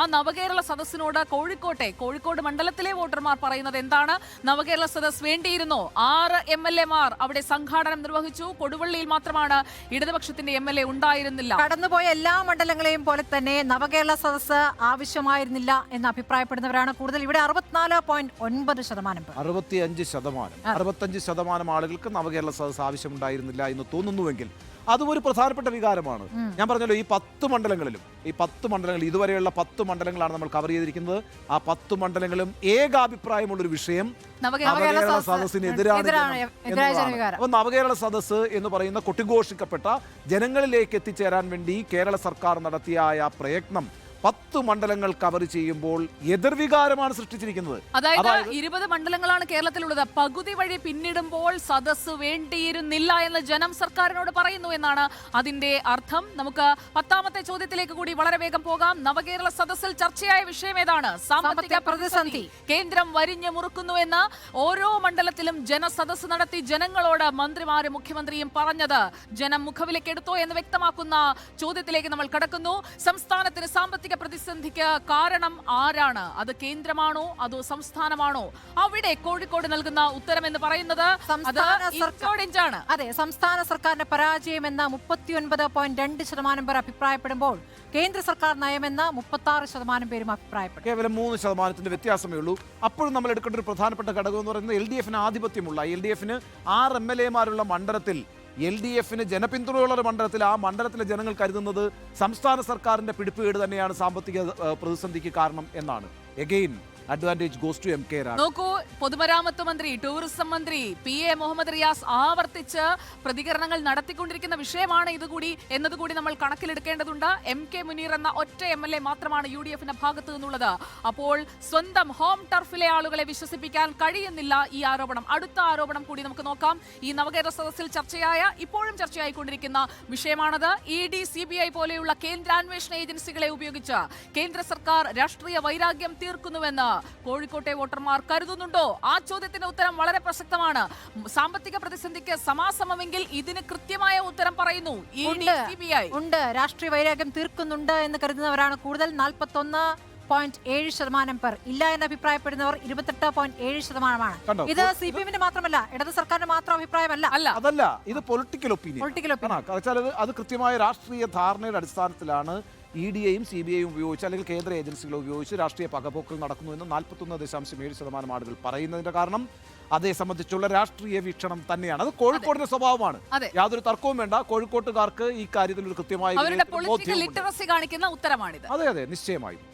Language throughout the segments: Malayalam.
ആ നവകേരള സദസ്സിനോട് കോഴിക്കോട് മണ്ഡലത്തിലെ വോട്ടർമാർ പറയുന്നത് എന്താണ്? നവകേരള സദസ് വേണ്ടിയിരുന്നോ? 6 MLA-മാർ അവിടെ സംഘാടനം നിർവഹിച്ചു. കൊടുവള്ളിയിൽ മാത്രമാണ് ഇടതുപക്ഷത്തിന്റെ MLA ഉണ്ടായിരുന്നില്ല. കടന്നുപോയ എല്ലാ മണ്ഡലങ്ങളെയും പോലെ തന്നെ നവകേരള സദസ് ആവശ്യമായിരുന്നില്ല എന്ന് അഭിപ്രായപ്പെടുന്നവരാണ് കൂടുതൽ. ഇവിടെ 64.9%. 65% ആളുകൾക്ക് നവകേരള സദസ് ആവശ്യമുണ്ടായിരുന്നില്ല എന്ന് തോന്നുന്നുവെങ്കിൽ അതും ഒരു പ്രധാനപ്പെട്ട വികാരമാണ്. ഞാൻ പറഞ്ഞല്ലോ, ഈ 10 മണ്ഡലങ്ങൾ ഇതുവരെയുള്ള 10 മണ്ഡലങ്ങളാണ് നമ്മൾ കവർ ചെയ്തിരിക്കുന്നത്. ആ 10 മണ്ഡലങ്ങളും ഏകാഭിപ്രായമുള്ളൊരു വിഷയം നവകേരള സദസ്സിനെതിരാണ്. അപ്പൊ നവകേരള സദസ്സ് എന്ന് പറയുന്ന കൊട്ടിഘോഷിക്കപ്പെട്ട ജനങ്ങളിലേക്ക് എത്തിച്ചേരാൻ വേണ്ടി കേരള സർക്കാർ നടത്തിയ ആ പ്രയത്നം 10 മണ്ഡലങ്ങൾ കവർ ചെയ്യുമ്പോൾ എതിർവികാരമാണ് സൃഷ്ടിച്ചിരിക്കുന്നത്. അതായത് 20 മണ്ഡലങ്ങളാണ് കേരളത്തിലുള്ളത്. പകുതി വഴി പിന്നിടുമ്പോൾ സദസ്സ് വേണ്ടിയിരുന്നില്ല എന്ന് ജനം സർക്കാരിനോട് പറയുന്നു എന്നാണ് അതിന്റെ അർത്ഥം. നമുക്ക് 10ാമത്തെ ചോദ്യത്തിലേക്ക് കൂടി വളരെ വേഗം പോകാം. നവകേരള സദസ്സിൽ ചർച്ചയായ വിഷയം ഏതാണ്? സാമ്പത്തിക പ്രതിസന്ധി. കേന്ദ്രം വരിഞ്ഞു മുറുക്കുന്നുവെന്ന് ഓരോ മണ്ഡലത്തിലും ജനസദസ്സ് നടത്തി ജനങ്ങളോട് മന്ത്രിമാരും മുഖ്യമന്ത്രിയും പറഞ്ഞത് ജനം മുഖവിലേക്കെടുത്തോ എന്ന് വ്യക്തമാക്കുന്ന ചോദ്യത്തിലേക്ക് നമ്മൾ കടക്കുന്നു. സംസ്ഥാനത്തിന് സാമ്പത്തിക പ്രതിസന്ധിക്ക് കാരണം ആരാണ്? അത് കേന്ദ്രമാണോ അതോ സംസ്ഥാനമാണോ? അവിടെ കോഴിക്കോട് നൽകുന്ന ഉത്തരം എന്ന് പറയുന്നത് അതെ, സംസ്ഥാന സർക്കാരിന്റെ പരാജയമെന്ന 39.2% പേർ അഭിപ്രായപ്പെടുമ്പോൾ കേന്ദ്ര സർക്കാർ നയമെന്ന 36% പേരും അഭിപ്രായപ്പെട്ടു. കേവലം 3% വ്യത്യാസമേ ഉള്ളൂ. അപ്പോഴും നമ്മൾ എടുക്കേണ്ട ഒരു പ്രധാനപ്പെട്ട ഘടകം എന്ന് പറയുന്നത് LDF-ന് ആധിപത്യമുള്ള, LDF-ന് 6 MLA-മാരുള്ള മണ്ഡലത്തിൽ, LDF-ന് ജനപിന്തുണയുള്ള മണ്ഡലത്തിൽ, ആ മണ്ഡലത്തിലെ ജനങ്ങൾ കരുതുന്നത് സംസ്ഥാന സർക്കാരിന്റെ പിടിപ്പുകേട് തന്നെയാണ് സാമ്പത്തിക പ്രതിസന്ധിക്ക് കാരണം എന്നാണ്. Again advantage goes to MK Raja. നോക്കൂ, പൊതുമരാമത്ത് മന്ത്രി, ടൂറിസം മന്ത്രി PA മുഹമ്മദ് റിയാസ് ആവർത്തിച്ച് പ്രതികരണങ്ങൾ നടത്തിക്കൊണ്ടിരിക്കുന്ന വിഷയമാണ് ഇതുകൂടി എന്നതുകൂടി നമ്മൾ കണക്കിലെടുക്കേണ്ടതുണ്ട്. MK മുനീർ എന്ന ഒറ്റ MLA മാത്രമാണ് UDF-ന്റെ ഭാഗത്ത് നിന്നുള്ളത്. അപ്പോൾ സ്വന്തം ഹോം ടർഫിലെ ആളുകളെ വിശ്വസിപ്പിക്കാൻ കഴിയുന്നില്ല ഈ ആരോപണം. അടുത്ത ആരോപണം കൂടി നമുക്ക് നോക്കാം. ഈ നവകേരള സദസ്സിൽ ഇപ്പോഴും ചർച്ചയായിക്കൊണ്ടിരിക്കുന്ന വിഷയമാണത്. ED, CBI പോലെയുള്ള കേന്ദ്രാന്വേഷണ ഏജൻസികളെ ഉപയോഗിച്ച് കേന്ദ്ര സർക്കാർ രാഷ്ട്രീയ വൈരാഗ്യം തീർക്കുന്നുവെന്ന് കോഴിക്കോട്ടെ വോട്ടർമാർ കരുതുന്നുണ്ടോ? ആ ചോദ്യത്തിന്റെ ഉത്തരം വളരെ പ്രസക്തമാണ്. സാമ്പത്തിക പ്രതിസന്ധിക്ക് സമാസമമെങ്കിൽ ഇതിന് കൃത്യമായ ഉത്തരം പറയുന്നു. ഉണ്ട്, രാഷ്ട്രീയ വൈരാഗ്യം തീർക്കുന്നുണ്ട് എന്ന് കരുതുന്നവരാണ് കൂടുതൽ. 41.7% പേർ. ഇല്ല എന്ന് അഭിപ്രായപ്പെടുന്നവർ 28.7%. ഇത് CPM-ന്റെ മാത്രമല്ല, ഇടത് സർക്കാരിന്റെ മാത്രം അഭിപ്രായമല്ല. അതല്ല, ഇത് പൊളിറ്റിക്കൽ ഒപ്പീനിയൻ. അത് കൃത്യമായ രാഷ്ട്രീയ ധാരണയുടെ അടിസ്ഥാനത്തിലാണ് ED-യെയും CBI-യും ഉപയോഗിച്ച്, അല്ലെങ്കിൽ കേന്ദ്ര ഏജൻസികളെ ഉപയോഗിച്ച് രാഷ്ട്രീയ പകപോക്കൽ നടക്കുന്നു എന്ന് 41.7% ആളുകൾ പറയുന്നതിന്റെ കാരണം അതേ സംബന്ധിച്ചുള്ള രാഷ്ട്രീയ വീക്ഷണം തന്നെയാണ്. അത് കോഴിക്കോടിന്റെ സ്വഭാവമാണ്, യാതൊരു തർക്കവും വേണ്ട. കോഴിക്കോട്ടുകാർക്ക് ഈ കാര്യത്തിൽ ഒരു കൃത്യമായ കാണിക്കുന്ന ഉത്തരമാണിത്. അതെ, നിശ്ചയമായും.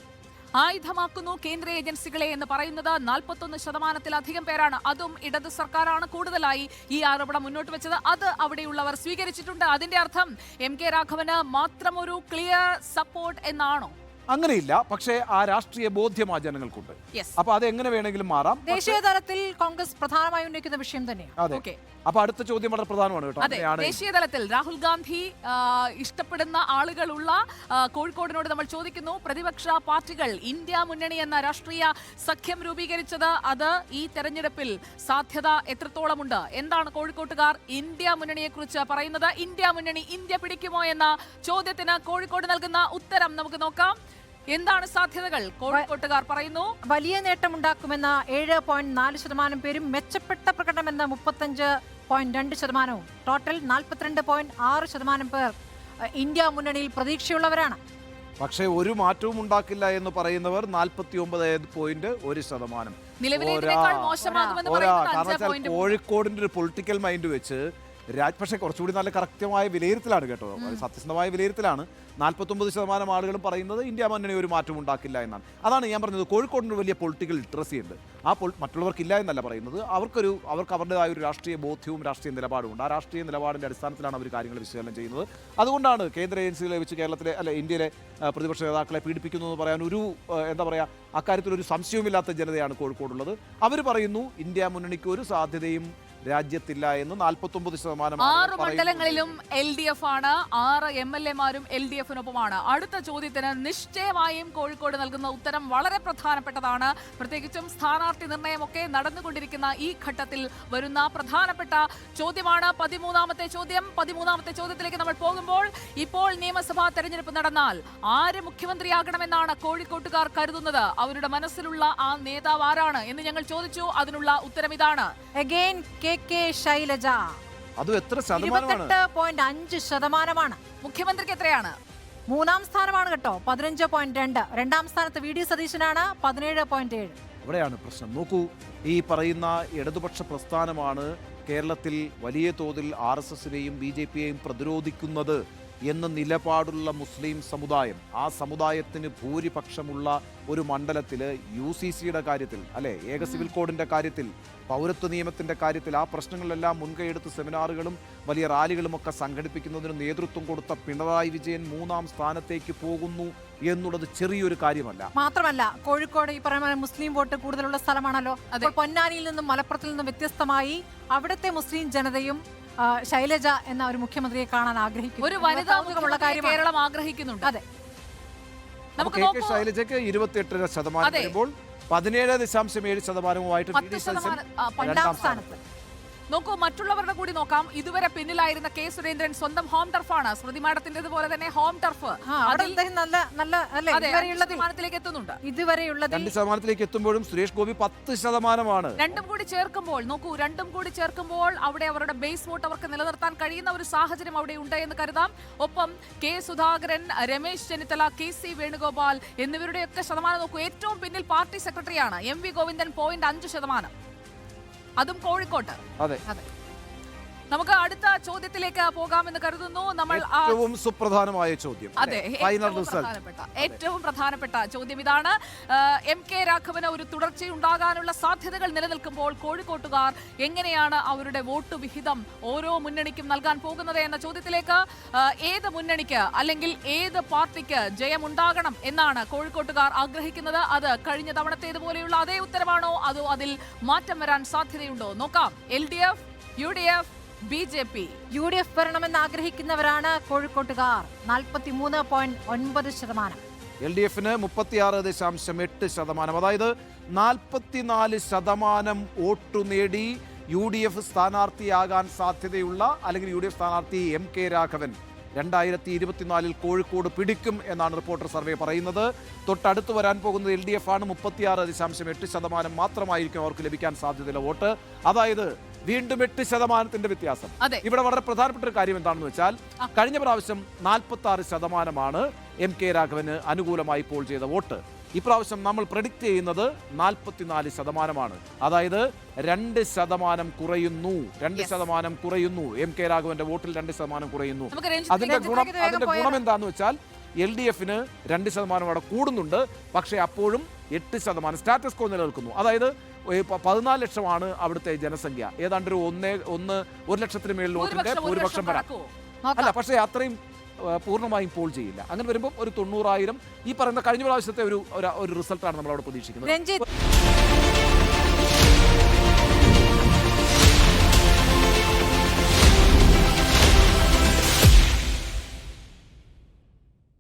ആയുധമാക്കുന്നു കേന്ദ്ര ഏജൻസികളെ എന്ന് പറയുന്നത് 41%-ലധികം പേരാണ്. അതും ഇടത് സർക്കാരാണ് കൂടുതലായി ഈ ആരോപണം മുന്നോട്ട് വെച്ചത്. അത് അവിടെയുള്ളവർ സ്വീകരിച്ചിട്ടുണ്ട്. അതിന്റെ അർത്ഥം MK രാഘവന് മാത്രമൊരു ക്ലിയർ സപ്പോർട്ട് എന്നാണോ? അങ്ങനെയില്ല, പക്ഷേ ആ രാഷ്ട്രീയ ബോധ്യം ആ ജനങ്ങൾക്കുണ്ട്. അപ്പൊ അത് എങ്ങനെ വേണമെങ്കിലും മാറാം. ദേശീയ തലത്തിൽ കോൺഗ്രസ് പ്രധാനമായും ഉന്നയിക്കുന്ന വിഷയം തന്നെയാണ്. അപ്പൊ അടുത്ത ചോദ്യം വളരെ പ്രധാനമാണ് കേട്ടോ. ദേശീയ തലത്തിൽ രാഹുൽ ഗാന്ധി ഇഷ്ടപ്പെടുന്ന ആളുകളുള്ള കോഴിക്കോടിനോട് നമ്മൾ ചോദിക്കുന്നു. പ്രതിപക്ഷ പാർട്ടികൾ ഇന്ത്യ മുന്നണി എന്ന രാഷ്ട്രീയ സഖ്യം രൂപീകരിച്ചത് അത് ഈ തെരഞ്ഞെടുപ്പിൽ സാധ്യത എത്രത്തോളമുണ്ട്? എന്താണ് കോഴിക്കോട്ടുകാർ ഇന്ത്യ മുന്നണിയെ കുറിച്ച് പറയുന്നത്? ഇന്ത്യ മുന്നണി ഇന്ത്യ പിടിക്കുമോ എന്ന ചോദ്യത്തിന് കോഴിക്കോട് നൽകുന്ന ഉത്തരം നമുക്ക് നോക്കാം. എന്താണ് സാധ്യതകൾ? കോഴിക്കോട്ടുകാർ പറയുന്നു വലിയ നേട്ടമുണ്ടാക്കുമെന്ന 7.4% പേരും, മെച്ചപ്പെട്ട പ്രകടനമെന്ന 35.2%, ടോട്ടൽ 42.6% പേർ ഇന്ത്യ മുന്നണിയിൽ പ്രതീക്ഷയുള്ളവരാണ്. പക്ഷേ ഒരു മാറ്റവും ഉണ്ടാക്കില്ല എന്ന് പറയുന്നവർ 49.1%. കോഴിക്കോടിന്റെ ഒരു പൊളിറ്റിക്കൽ മൈൻഡ് വെച്ച് പക്ഷേ കുറച്ചുകൂടി നല്ല കറക്റ്റമായ വിലയിരുത്തലാണ് കേട്ടോ, സത്യസന്ധമായ വിലയിരുത്തലാണ്. 49% ആളുകളും പറയുന്നത് ഇന്ത്യ മുന്നണി ഒരു മാറ്റം ഉണ്ടാക്കില്ല എന്നാണ്. അതാണ് ഞാൻ പറഞ്ഞത്, കോഴിക്കോടിന് വലിയ പൊളിറ്റിക്കൽ ലിറ്ററസി ഉണ്ട്. ആ മറ്റുള്ളവർക്കില്ല എന്നല്ല പറയുന്നത്. അവർക്ക് അവരുടേതായ ഒരു രാഷ്ട്രീയ ബോധ്യവും രാഷ്ട്രീയ നിലപാടുമുണ്ട്. ആ രാഷ്ട്രീയ നിലപാടിൻ്റെ അടിസ്ഥാനത്തിലാണ് അവർ കാര്യങ്ങൾ വിശകലനം ചെയ്യുന്നത്. അതുകൊണ്ടാണ് കേന്ദ്ര ഏജൻസികളെ വെച്ച് ഇന്ത്യയിലെ പ്രതിപക്ഷ നേതാക്കളെ പീഡിപ്പിക്കുന്നു എന്ന് പറയാൻ അക്കാര്യത്തിൽ ഒരു സംശയവുമില്ലാത്ത ജനതയാണ് കോഴിക്കോടുള്ളത്. അവർ പറയുന്നു ഇന്ത്യ മുന്നണിക്ക് ഒരു സാധ്യതയും രാജ്യത്തില്ല എന്ന് 49% 6 മണ്ഡലങ്ങളിലും LDF ആണ്, 6 MLA-മാരും LDF-നൊപ്പമാണ്. അടുത്ത ചോദ്യത്തിന് നിശ്ചയമായും കോഴിക്കോട് നൽകുന്ന ഉത്തരം വളരെ പ്രധാനപ്പെട്ടതാണ്. പ്രത്യേകിച്ചും സ്ഥാനാർത്ഥി നിർണയമൊക്കെ നടന്നുകൊണ്ടിരിക്കുന്ന ഈ ഘട്ടത്തിൽ വരുന്ന പ്രധാനപ്പെട്ട ചോദ്യമാണ് 13ാമത്തെ ചോദ്യം. 13ാമത്തെ ചോദ്യത്തിലേക്ക് നമ്മൾ പോകുമ്പോൾ, ഇപ്പോൾ നിയമസഭാ തെരഞ്ഞെടുപ്പ് നടന്നാൽ ആര് മുഖ്യമന്ത്രിയാകണമെന്നാണ് കോഴിക്കോട്ടുകാർ കരുതുന്നത്? അവരുടെ മനസ്സിലുള്ള ആ നേതാവ് ആരാണ് എന്ന് ഞങ്ങൾ ചോദിച്ചു. അതിനുള്ള ഉത്തരം ഇതാണ്. Again K Shailaja. അതും എത്ര ശതമാനമാണ്? 28.5%. മുഖ്യമന്ത്രിക്ക് എത്രയാണ്? 3ാം സ്ഥാനമാണ് കേട്ടോ, 15.2. 2ാം സ്ഥാനത്ത് വി ഡി സതീശനാണ് 17.7. അവിടെയാണ് പ്രശ്നം. നോക്കൂ, ഈ പറയുന്ന ഇടതുപക്ഷ പ്രസ്ഥാനമാണ് കേരളത്തിൽ വലിയ തോതിൽ RSSനെയും BJPയെയും പ്രതിരോധിക്കുന്നത് എന്ന നിലപാടുള്ള മുസ്ലിം സമുദായം. ആ സമുദായത്തിന് ഭൂരിപക്ഷമുള്ള ഒരു മണ്ഡലത്തിൽ UCCയുടെ കാര്യത്തിൽ, അല്ലെ, ഏക സിവിൽ കോഡിന്റെ കാര്യത്തിൽ, പൗരത്വ നിയമത്തിന്റെ കാര്യത്തിൽ ആ പ്രശ്നങ്ങളിലെല്ലാം മുൻകൈയെടുത്ത് സെമിനാറുകളും വലിയ റാലികളും ഒക്കെ സംഘടിപ്പിക്കുന്നതിന് നേതൃത്വം കൊടുത്ത പിണറായി വിജയൻ 3ാം സ്ഥാനത്തേക്ക് പോകുന്നു എന്നുള്ളത് ചെറിയൊരു കാര്യമല്ല. മാത്രമല്ല, കോഴിക്കോട് ഈ പറയുന്ന മുസ്ലിം വോട്ട് കൂടുതലുള്ള സ്ഥലമാണല്ലോ. അപ്പോൾ പൊന്നാനിയിൽ നിന്നും മലപ്പുറത്തിൽ നിന്നും വ്യത്യസ്തമായി അവിടുത്തെ മുസ്ലിം ജനതയും ശൈലജ എന്ന ഒരു മുഖ്യമന്ത്രിയെ കാണാൻ ആഗ്രഹിക്കുന്നു. ഒരു വനിതാ മുഖ്യമന്ത്രിയെ കേരളം ആഗ്രഹിക്കുന്നുണ്ട്. അതെ, നമുക്ക് ശൈലജയ്ക്ക് 28% വരുമ്പോൾ 17.7%-വുമായിട്ട് 2ാം സ്ഥാനത്ത്. നോക്കൂ, മറ്റുള്ളവരുടെ കൂടി നോക്കാം. ഇതുവരെ പിന്നിലായിരുന്ന കെ സുരേന്ദ്രൻ സ്വന്തം ഹോം ടർഫാണ്. സ്മൃതി മാഡത്തിന്റേത് പോലെ തന്നെ ഹോം ടർഫ് ശതമാനത്തിലേക്ക് എത്തുന്നുണ്ട്. ഇതുവരെയുള്ളത് 2% എത്തുമ്പോഴും സുരേഷ് ഗോപി 10%. രണ്ടും കൂടി ചേർക്കുമ്പോൾ നോക്കൂ, രണ്ടും കൂടി ചേർക്കുമ്പോൾ അവിടെ അവരുടെ ബേസ് വോട്ട് അവർക്ക് നിലനിർത്താൻ കഴിയുന്ന ഒരു സാഹചര്യം അവിടെ ഉണ്ട് എന്ന് കരുതാം. ഒപ്പം കെ സുധാകരൻ, രമേശ് ചെന്നിത്തല, KC വേണുഗോപാൽ എന്നിവരുടെയൊക്കെ ശതമാനം നോക്കൂ. ഏറ്റവും പിന്നിൽ പാർട്ടി സെക്രട്ടറിയാണ് MV ഗോവിന്ദൻ 0.5%. അതും കോഴിക്കോട്ട്. അതെ. നമുക്ക് അടുത്ത ചോദ്യത്തിലേക്ക് പോകാമെന്ന് കരുതുന്നു. നമ്മൾ ഏറ്റവും സുപ്രധാനമായ ചോദ്യം, അതെ, ഏറ്റവും പ്രധാനപ്പെട്ട ചോദ്യം ഇതാണ്. MK രാഘവന് ഒരു തുടർച്ചയുണ്ടാകാനുള്ള സാധ്യതകൾ നിലനിൽക്കുമ്പോൾ കോഴിക്കോട്ടുകാർ എങ്ങനെയാണ് അവരുടെ വോട്ട് വിഹിതം ഓരോ മുന്നണിക്കും നൽകാൻ പോകുന്നത് എന്ന ചോദ്യത്തിലേക്ക്, ഏത് മുന്നണിക്ക് അല്ലെങ്കിൽ ഏത് പാർട്ടിക്ക് ജയമുണ്ടാകണം എന്നാണ് കോഴിക്കോട്ടുകാർ ആഗ്രഹിക്കുന്നത്? അത് കഴിഞ്ഞ തവണത്തേതുപോലെയുള്ള അതേ ഉത്തരവാണോ, അതോ അതിൽ മാറ്റം വരാൻ സാധ്യതയുണ്ടോ? നോക്കാം. LDF, UDF, BJP. UDF വരണമെന്ന് ആഗ്രഹിക്കുന്നവരാണ് കോഴിക്കോട്ടുകാർ. 43.9%. LDF-ന് 36.8%. അതായത് 44% വോട്ട് നേടി UDF സ്ഥാനാർത്ഥിയാകാൻ സാധ്യതയുള്ള, അല്ലെങ്കിൽ UDF സ്ഥാനാർത്ഥി MK രാഘവൻ 2024 കോഴിക്കോട് പിടിക്കും എന്നാണ് റിപ്പോർട്ടർ സർവേ പറയുന്നത്. തൊട്ടടുത്ത് വരാൻ പോകുന്നത് LDF ആണ്. 36.8% മാത്രമായിരിക്കും അവർക്ക് ലഭിക്കാൻ സാധ്യതയുള്ള വോട്ട്. അതായത് വീണ്ടും 8% വ്യത്യാസം. ഇവിടെ വളരെ പ്രധാനപ്പെട്ട ഒരു കാര്യം എന്താണെന്ന് വെച്ചാൽ, കഴിഞ്ഞ പ്രാവശ്യം 46% MK രാഘവന് അനുകൂലമായി പോൾ ചെയ്ത വോട്ട്. ഇപ്രാവശ്യം നമ്മൾ പ്രഡിക്റ്റ് ചെയ്യുന്നത് 44%. അതായത് 2% കുറയുന്നു. 2% കുറയുന്നു. MK രാഘവന്റെ വോട്ടിൽ 2% കുറയുന്നു. അതിന്റെ ഗുണം എന്താന്ന് വെച്ചാൽ, LDF-ന് 2% അവിടെ കൂടുന്നുണ്ട്. പക്ഷേ അപ്പോഴും 8% സ്റ്റാറ്റസ് കോ നിലനിൽക്കുന്നു. അതായത് 14 ലക്ഷമാണ് അവിടുത്തെ ജനസംഖ്യ. ഏതാണ്ട് ഒരു 1 ലക്ഷത്തിന് മേളിൽ വോട്ടിന്റെ ഭൂരിപക്ഷം വരാം. അല്ല, പക്ഷേ അത്രയും പൂർണ്ണമായും പോൾ ചെയ്യില്ല. അങ്ങനെ വരുമ്പോൾ ഒരു 90,000 ഈ പറയുന്ന കഴിഞ്ഞ പ്രാവശ്യത്തെ ഒരു റിസൾട്ടാണ് നമ്മൾ അവിടെ പ്രതീക്ഷിക്കുന്നത്.